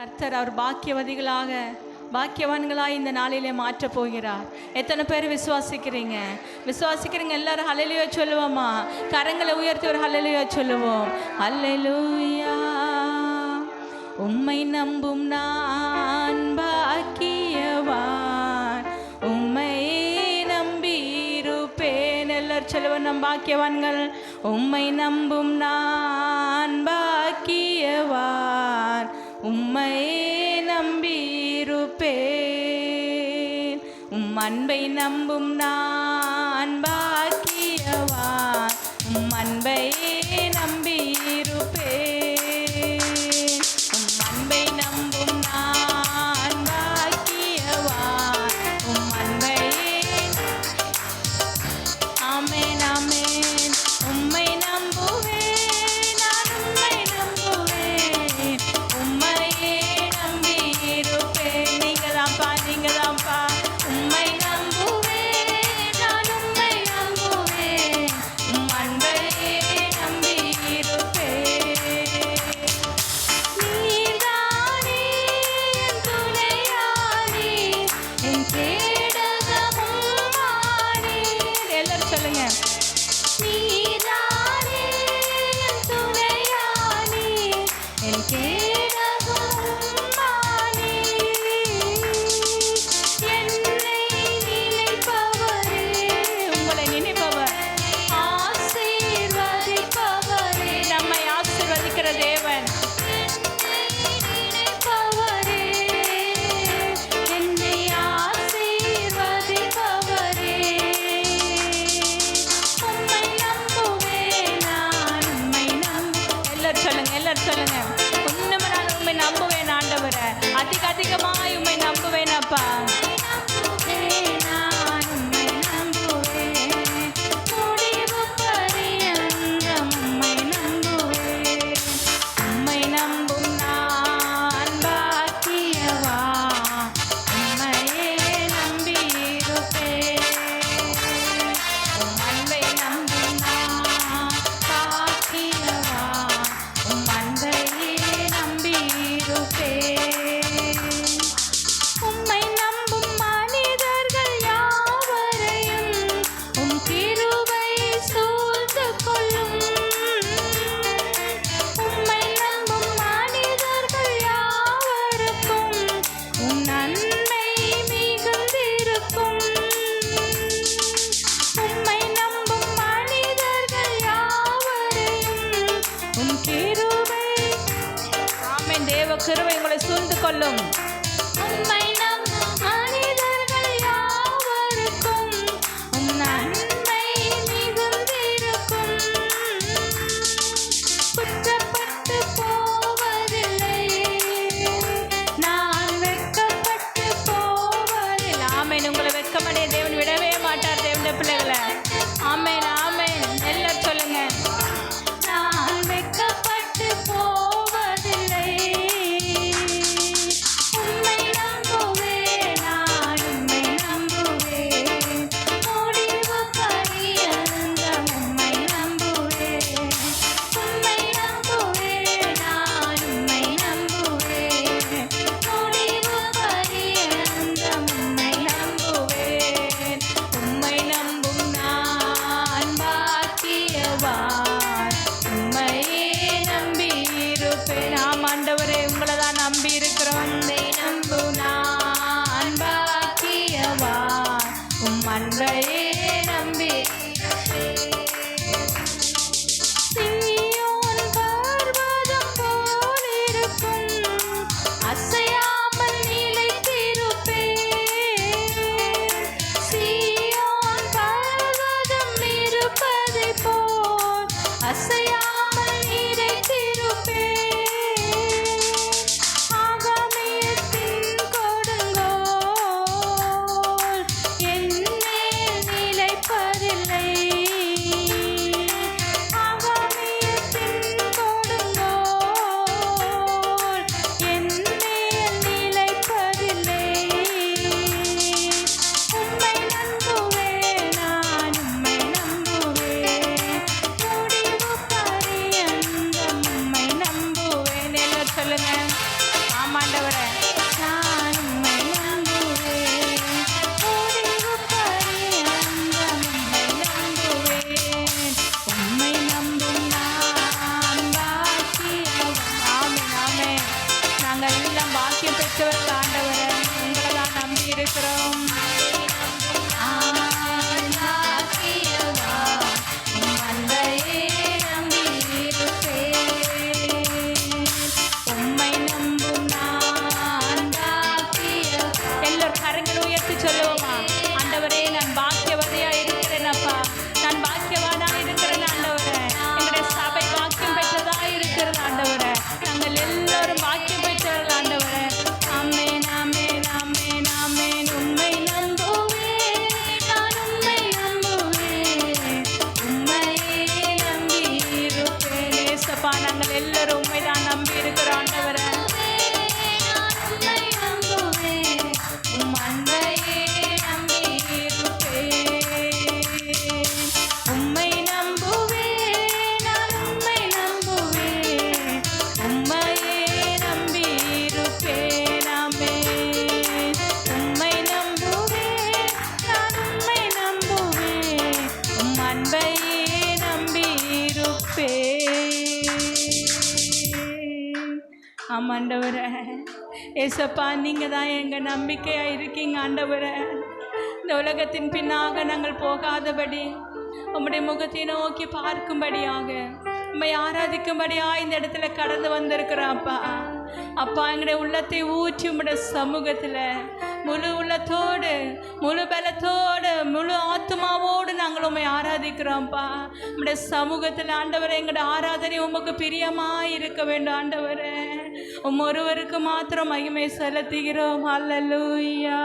கர்த்தர் அவர் பாக்கியவான்களாய் இந்த நாளிலே மாற்றப் போகிறார். எத்தனை பேர் விசுவாசிக்கிறீங்க? எல்லாரும் ஹல்லேலூயா சொல்லுவோமா? கரங்களை உயர்த்தி ஒரு ஹல்லேலூயா சொல்லுவோம். ஹல்லேலூயா. உம்மை நம்பும் நான் பாக்கியவான், உம்மை நம்பியிருப்பேன். எல்லாரும் சொல்லுவோம், நம் பாக்கியவான்கள். உம்மை நம்பும் நான் பாக்கியவான், உம்மை நம்பியிருப்பேன். உம் அன்பை நம்பும் நான் பாக்கியவான், உம் அன்பை நம்பியிருப்பேன். உம் அன்பை நம்பும் நான் பாக்கியவான், உம் அன்பை. ஆமென் ஆமென். உம்மை நம்புவேன், நான் உம்மை நம்புவேன், உம்மையே நம்பியிருப்பேன். நீங்கதான்ப்பா. உம்மை நம்புவேன், நான் உம்மை நம்புவேன், உம் அன்பையே நம்பியிருப்பேன். நீர்தானே என் துணையானி, என் கேடகமும் ஆனீர். எல்லாரும் சொல்லுங்க. நீர்தானே என் துணையானி, என் கேடகமும் ஆனீர். என்னை நினைப்பவரே, உங்களை நினைப்பவர், ஆசீர்வதிப்பவரே, நம்மை ஆசீர்வதிக்கிற தேவன். நினைப்பவரே, என்னை ஆசீர்வதிப்பவரே. உம்மை நம்புவேன், நான் உம்மை எல்லாரும் சொல்லுங்க. உண்மை நான் உம்மை நம்புவேன் ஆண்டவரே. அதிகமாய் உம்மை நம்புவேன் அப்பா. நான் உம்மை நம்புவேன், முடிவு பரியந்தம் உம்மை நம்புவேன். உம்மை நம்பும் நான் பாக்கியவான், உம்மையே நம்பியிருப்பேன். உம் அன்பை நம்பும் நான் பாக்கியவான், உம் அன்பையே நம்பியிருப்பேன். உம்மை நம்பும் மனிதர்கள் யாவரையும் உம் கிருபை சூழ்ந்து கொள்ளும். உம்மை நம்பும் மனிதர்கள் யாவருக்கும் உம் நன்மை மிகுந்திருக்கும். உம்மை நம்பும் மனிதர்கள் யாவரையும் உம் கிருபை. ஆமென். தேவ கிருபை உங்களை சூழ்ந்து கொள்ளும். உம்மை நம்பும் மனிதர்கள் யாவருக்கும் உம் நன்மை மிகுந்திருக்கும். குற்றப்பட்டு போவதில்லை, நான் வெட்கப்பட்டு போவதில்லை. ஆமென். உங்களை வெட்கமடைய தேவன் விடவே மாட்டார் தேவனுடைய பிள்ளைகளை. ஆமென் ஆமென். எல்லாரும் சொல்லுங்க. நான் வெட்கப்பட்டு போவதில்லை, உம்மை ஆண்டவரே. ஏசப்பா, நீங்கள் தான் எங்கள் நம்பிக்கையாக இருக்கீங்க ஆண்டவரே. இந்த உலகத்தின் பின்னாக நாங்கள் போகாதபடி உம்முடைய முகத்தை நோக்கி பார்க்கும்படியாக, உம்மை ஆராதிக்கும்படியாக இந்த இடத்துல கடந்து வந்திருக்கிறோம் அப்பா. அப்பா, எங்களுடைய உள்ளத்தை ஊற்றி உம்முடைய சமூகத்தில் முழு உள்ளத்தோடு, முழு பலத்தோடு, முழு ஆத்மாவோடு நாங்கள் உம்மை ஆராதிக்கிறோம்ப்பா. உம்முடைய சமூகத்தில் ஆண்டவரே, எங்களுடைய ஆராதனை உமக்கு பிரியமாக இருக்க வேண்டும் ஆண்டவரே. ஒருவருக்கு மாத்திரம் மகிமை செலுத்துகிறோம். அல்லேலூயா.